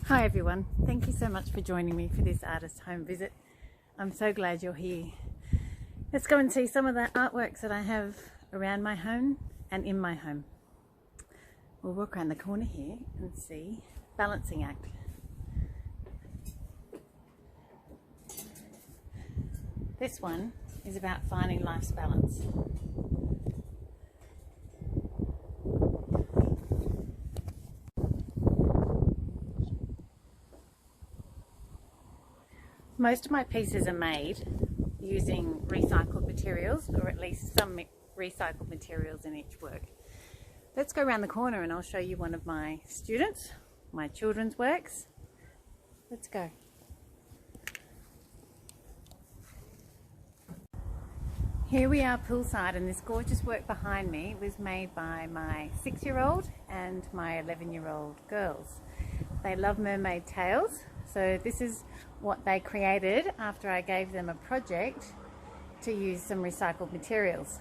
Hi everyone, thank you so much for joining me for this artist home visit. I'm so glad you're here. Let's go and see some of the artworks that I have around my home and in my home. We'll walk around the corner here and see Balancing Act. This one is about finding life's balance. Most of my pieces are made using recycled materials, or at least some recycled materials in each work. Let's go around the corner and I'll show you one of my students, my children's works. Let's go. Here we are poolside, and this gorgeous work behind me was made by my 6-year-old and my 11-year-old girls. They love mermaid tails, so this is what they created after I gave them a project to use some recycled materials.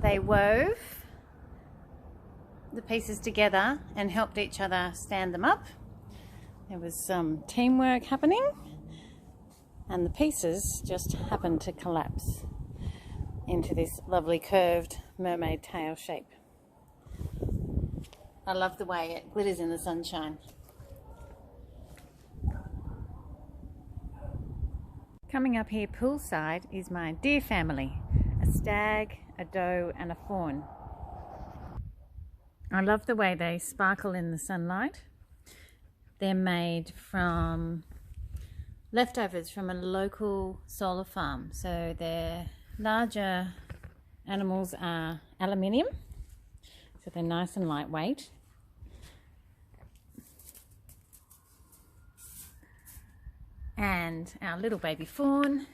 They wove the pieces together and helped each other stand them up. There was some teamwork happening, and the pieces just happened to collapse into this lovely curved mermaid tail shape. I love the way it glitters in the sunshine. Coming up here poolside is my deer family, a stag, a doe and a fawn. I love the way they sparkle in the sunlight. They're made from leftovers from a local solar farm. So their larger animals are aluminium, so they're nice and lightweight. And our little baby fawn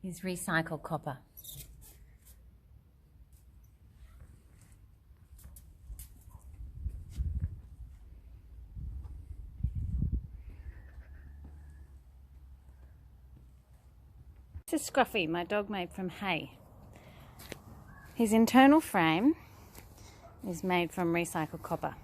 is recycled copper. This is Scruffy, my dog made from hay. His internal frame is made from recycled copper.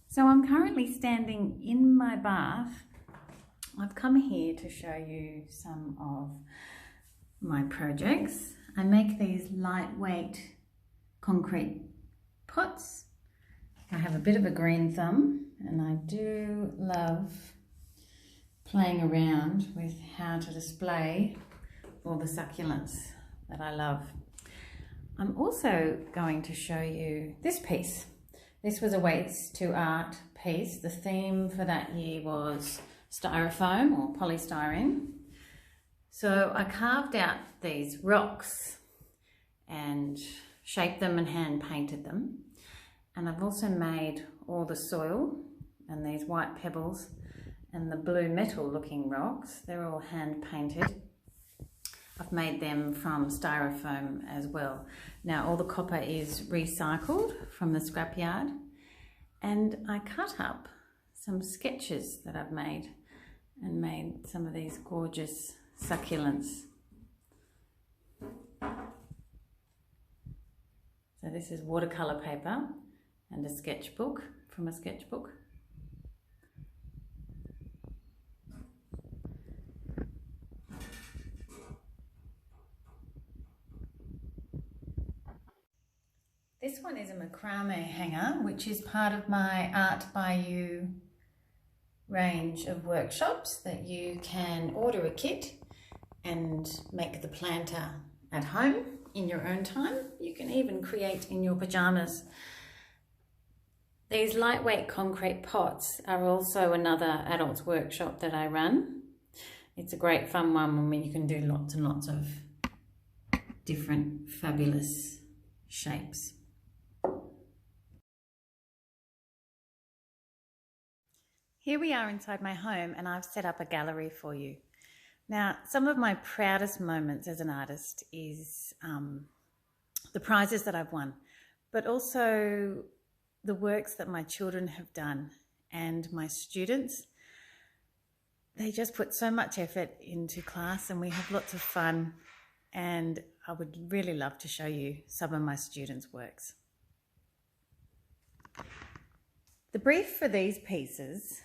So I'm currently standing in my bath. I've come here to show you some of my projects. I make these lightweight concrete pots. I have a bit of a green thumb, and I do love playing around with how to display all the succulents that I love. I'm also going to show you this piece. This was a Waste to Art piece. The theme for that year was styrofoam or polystyrene. So I carved out these rocks and shaped them and hand painted them. And I've also made all the soil and these white pebbles and the blue metal looking rocks. They're all hand painted. I've made them from styrofoam as well. Now all the copper is recycled from the scrapyard, and I cut up some sketches that I've made and made some of these gorgeous succulents. So this is watercolour paper and a sketchbook from a sketchbook. This one is a Macrame Hanger, which is part of my Art by You range of workshops that you can order a kit and make the planter at home in your own time. You can even create in your pajamas. These lightweight concrete pots are also another adults workshop that I run. It's a great fun one when you can do lots and lots of different fabulous shapes. Here we are inside my home and I've set up a gallery for you. Now, some of my proudest moments as an artist is the prizes that I've won, but also the works that my children have done and my students. They just put so much effort into class and we have lots of fun, and I would really love to show you some of my students' works. The brief for these pieces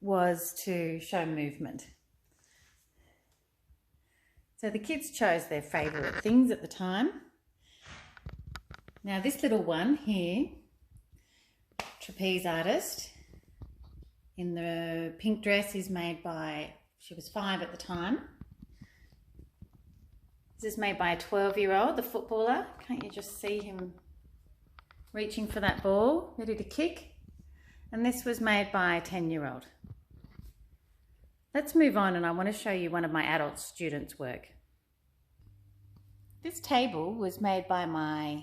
was to show movement. So the kids chose their favourite things at the time. Now this little one here, trapeze artist, in the pink dress, is made by, she was 5 at the time. This is made by a 12-year-old, the footballer. Can't you just see him reaching for that ball, ready to kick? And this was made by a 10-year-old. Let's move on, and I want to show you one of my adult students' work. This table was made by my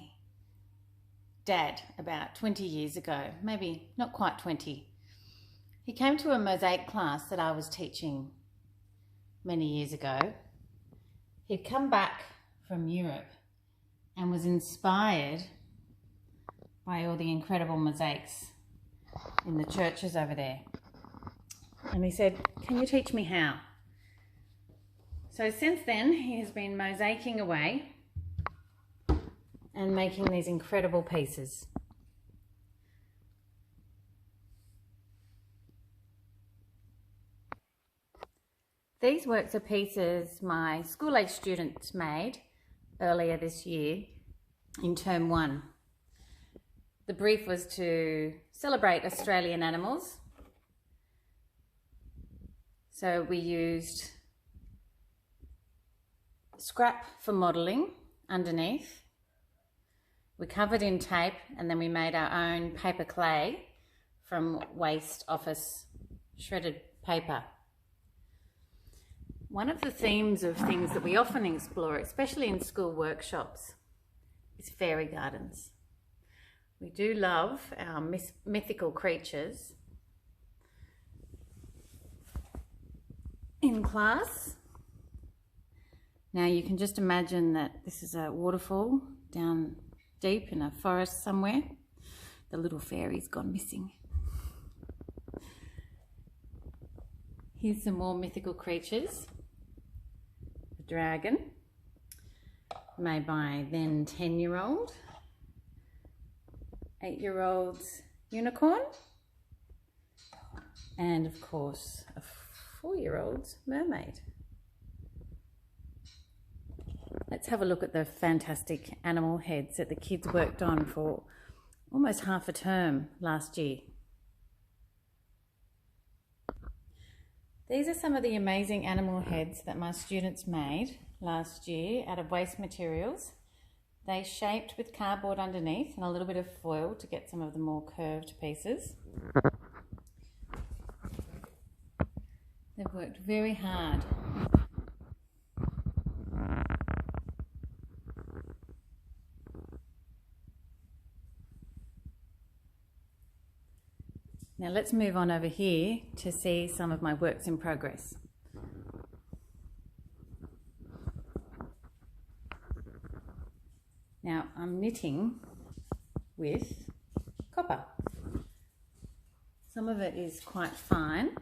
dad about 20 years ago, maybe not quite 20. He came to a mosaic class that I was teaching many years ago. He'd come back from Europe and was inspired by all the incredible mosaics in the churches over there. And he said, "Can you teach me how?" So since then, he has been mosaicing away and making these incredible pieces. These works are pieces my school-age students made earlier this year in term 1. The brief was to celebrate Australian animals. So we used scrap for modelling underneath. We covered in tape, and then we made our own paper clay from waste office shredded paper. One of the themes of things that we often explore, especially in school workshops, is fairy gardens. We do love our mythical creatures in class. Now you can just imagine that this is a waterfall down deep in a forest somewhere. The little fairy's gone missing. Here's some more mythical creatures. A dragon, made by then 10-year-old, 8-year-old's unicorn, and of course a 4-year-old's mermaid. Let's have a look at the fantastic animal heads that the kids worked on for almost half a term last year. These are some of the amazing animal heads that my students made last year out of waste materials. They shaped with cardboard underneath and a little bit of foil to get some of the more curved pieces. They've worked very hard. Now let's move on over here to see some of my works in progress. Now I'm knitting with copper. Some of it is quite fine,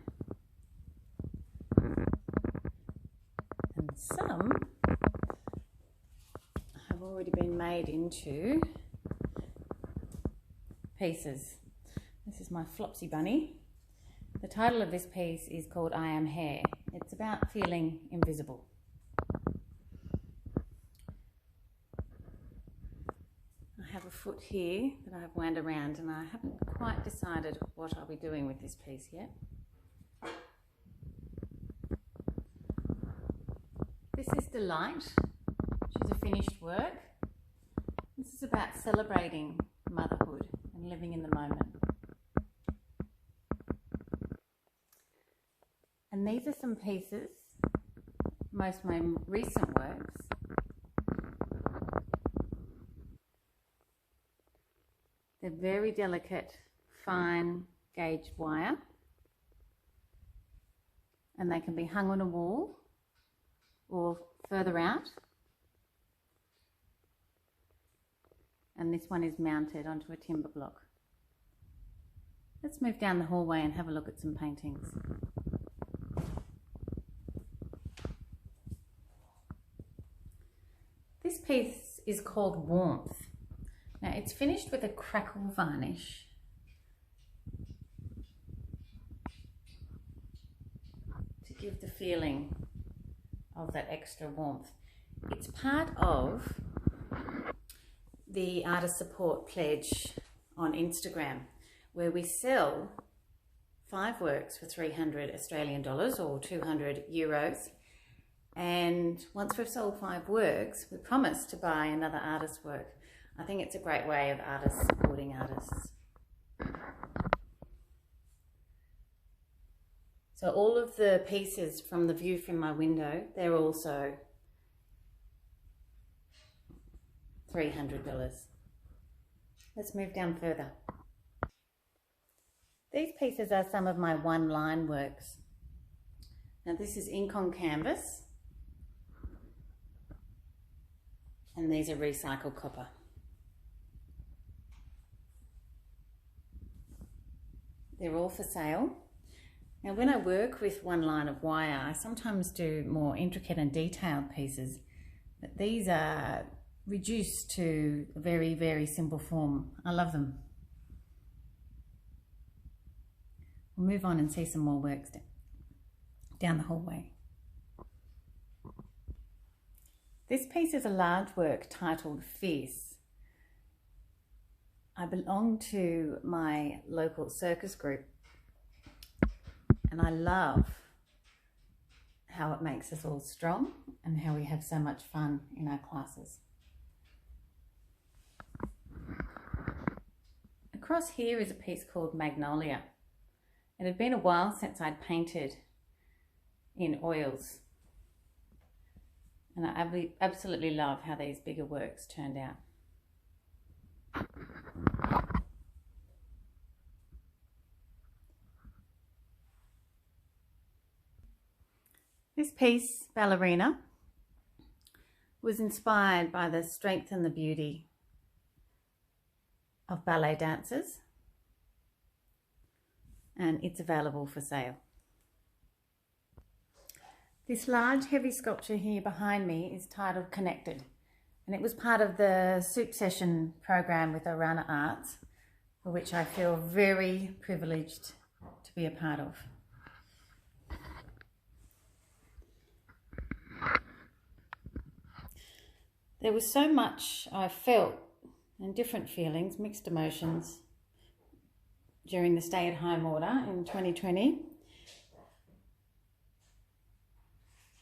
and some have already been made into pieces. This is my Flopsy Bunny. The title of this piece is called I Am Hair. It's about feeling invisible. I have a foot here that I've wound around, and I haven't quite decided what I'll be doing with this piece yet. This is Delight, which is a finished work. This is about celebrating motherhood and living in the moment. And these are some pieces, most of my recent works. They're very delicate, fine gauge wire. and they can be hung on a wall or further out. And this one is mounted onto a timber block. Let's move down the hallway and have a look at some paintings. This piece is called Warmth. Now it's finished with a crackle varnish. To give the feeling of that extra warmth. It's part of the Artist Support Pledge on Instagram, where we sell 5 works for 300 Australian dollars or 200 euros. And once we've sold 5 works, we promise to buy another artist's work. I think it's a great way of artists supporting artists. So all of the pieces from the view from my window, they're also $300. Let's move down further. These pieces are some of my one-line works. Now this is ink on canvas, and these are recycled copper. They're all for sale. Now when I work with one line of wire, I sometimes do more intricate and detailed pieces, but these are reduced to a very, very simple form. I love them. We'll move on and see some more works down the hallway. This piece is a large work titled Fierce. I belong to my local circus group, and I love how it makes us all strong and how we have so much fun in our classes. Across here is a piece called Magnolia. It had been a while since I'd painted in oils, and I absolutely love how these bigger works turned out. This piece, Ballerina, was inspired by the strength and the beauty of ballet dancers, and it's available for sale. This large heavy sculpture here behind me is titled Connected, and it was part of the soup session program with Orana Arts, for which I feel very privileged to be a part of. There was so much I felt and different feelings, mixed emotions, during the stay-at-home order in 2020.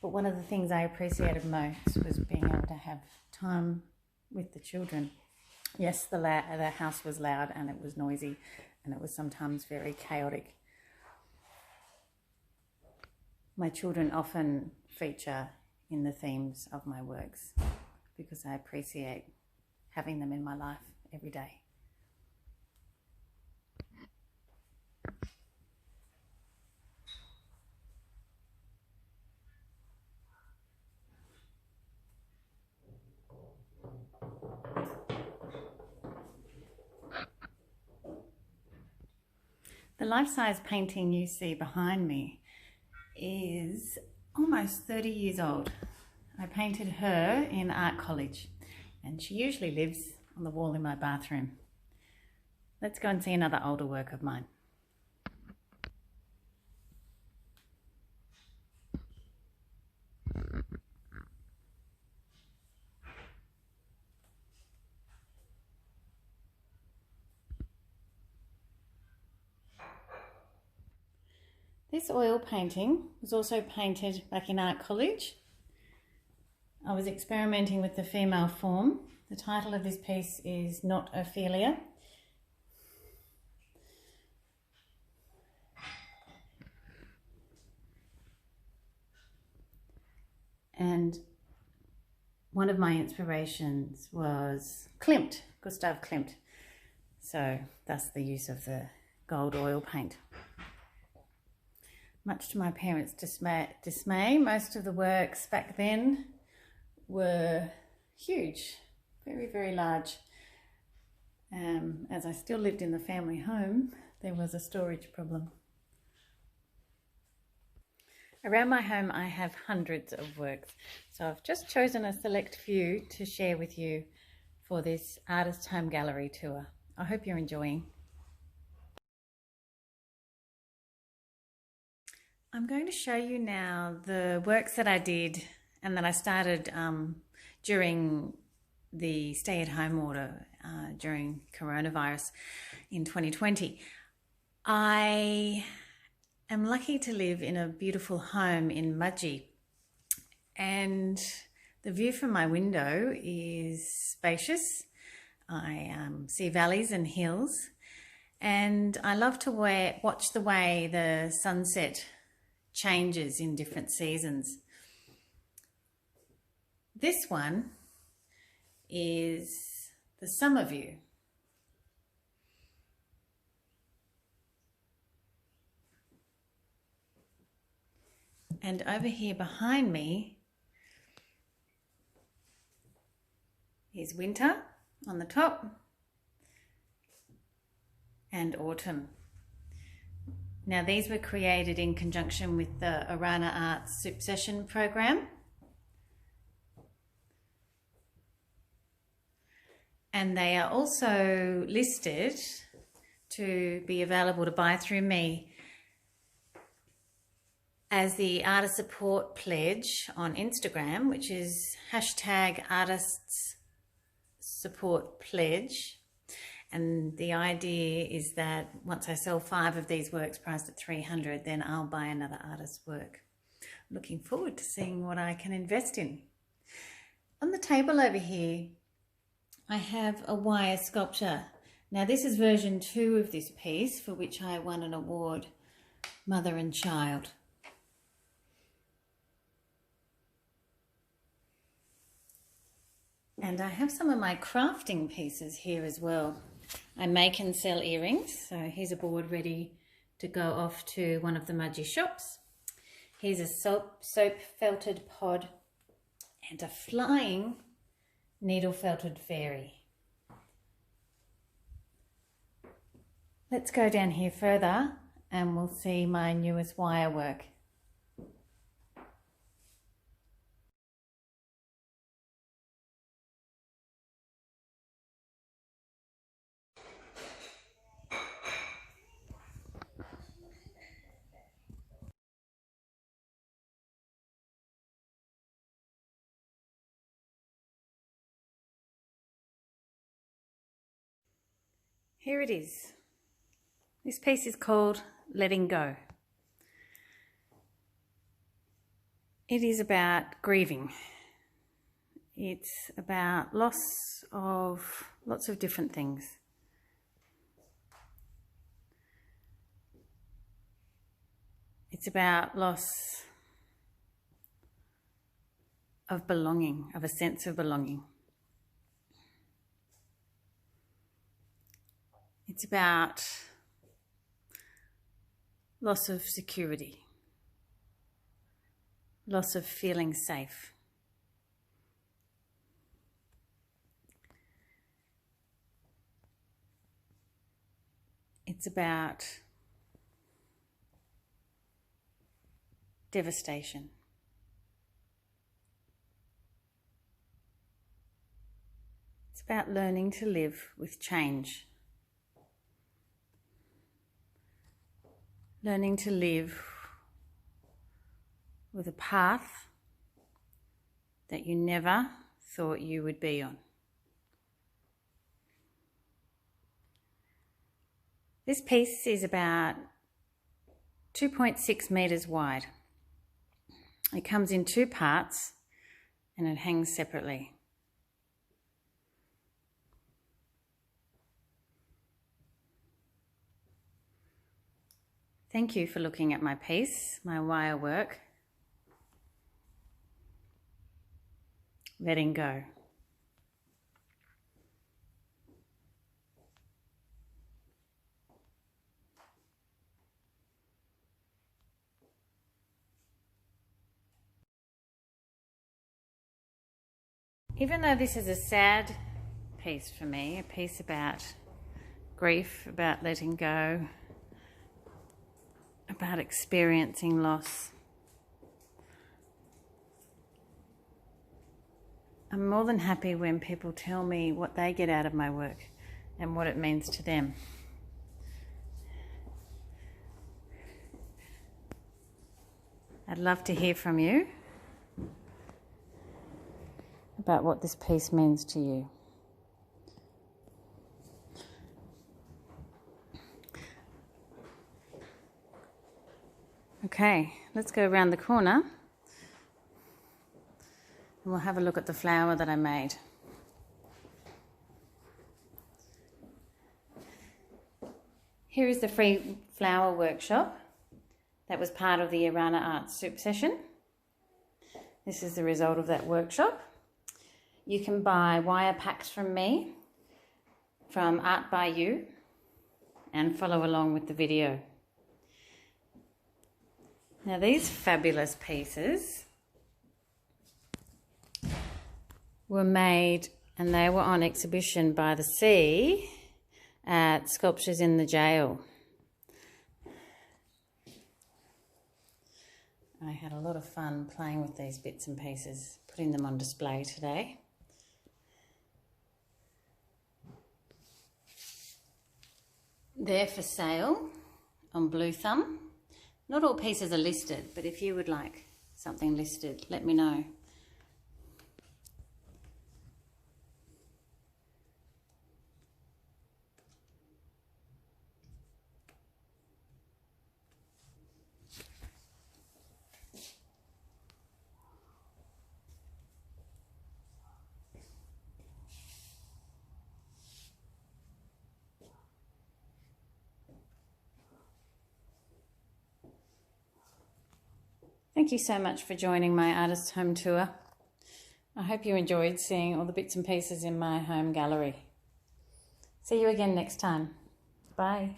But one of the things I appreciated most was being able to have time with the children. Yes, the house was loud and it was noisy and it was sometimes very chaotic. My children often feature in the themes of my works because I appreciate having them in my life every day. The life-size painting you see behind me is almost 30 years old. I painted her in art college, and she usually lives on the wall in my bathroom. Let's go and see another older work of mine. This oil painting was also painted back in art college. I was experimenting with the female form. The title of this piece is Not Ophelia. And one of my inspirations was Klimt, Gustav Klimt. So that's the use of the gold oil paint. much to my parents' dismay, most of the works back then were huge, very, very large. As I still lived in the family home, there was a storage problem. Around my home, I have hundreds of works, so I've just chosen a select few to share with you for this Artist Home Gallery tour. I hope you're enjoying. I'm going to show you now the works that I did and that I started during the stay-at-home order during coronavirus in 2020. I am lucky to live in a beautiful home in Mudgee, and the view from my window is spacious. I see valleys and hills, and I love to watch the way the sunset changes in different seasons. This one is the summer view. And over here behind me is winter on the top and autumn. Now, these were created in conjunction with the Orana Arts Soup Session program. And they are also listed to be available to buy through me as the Artist Support Pledge on Instagram, which is #ArtistsSupportPledge. And the idea is that once I sell 5 of these works priced at $300, then I'll buy another artist's work. Looking forward to seeing what I can invest in. On the table over here, I have a wire sculpture. Now, this is version 2 of this piece, for which I won an award, Mother and Child. And I have some of my crafting pieces here as well. I make and sell earrings, so here's a board ready to go off to one of the Mudgee shops. Here's a soap felted pod and a flying needle felted fairy. Let's go down here further and we'll see my newest wire work. Here it is. This piece is called Letting Go. It is about grieving. It's about loss of lots of different things. It's about loss of belonging, of a sense of belonging. It's about loss of security, loss of feeling safe. It's about devastation. It's about learning to live with change. Learning to live with a path that you never thought you would be on. This piece is about 2.6 metres wide. It comes in 2 parts and it hangs separately. Thank you for looking at my piece, my wire work. Letting go. Even though this is a sad piece for me, a piece about grief, about letting go, about experiencing loss, I'm more than happy when people tell me what they get out of my work and what it means to them. I'd love to hear from you about what this piece means to you. Okay, let's go around the corner and we'll have a look at the flower that I made. Here is the free flower workshop that was part of the Orana Arts soup session. This is the result of that workshop. You can buy wire packs from me, from Art by You, and follow along with the video. Now these fabulous pieces were made and they were on exhibition by the sea at Sculptures in the Jail. I had a lot of fun playing with these bits and pieces, putting them on display today. They're for sale on Blue Thumb. Not all pieces are listed, but if you would like something listed, let me know. Thank you so much for joining my artist home tour. I hope you enjoyed seeing all the bits and pieces in my home gallery. See you again next time. Bye.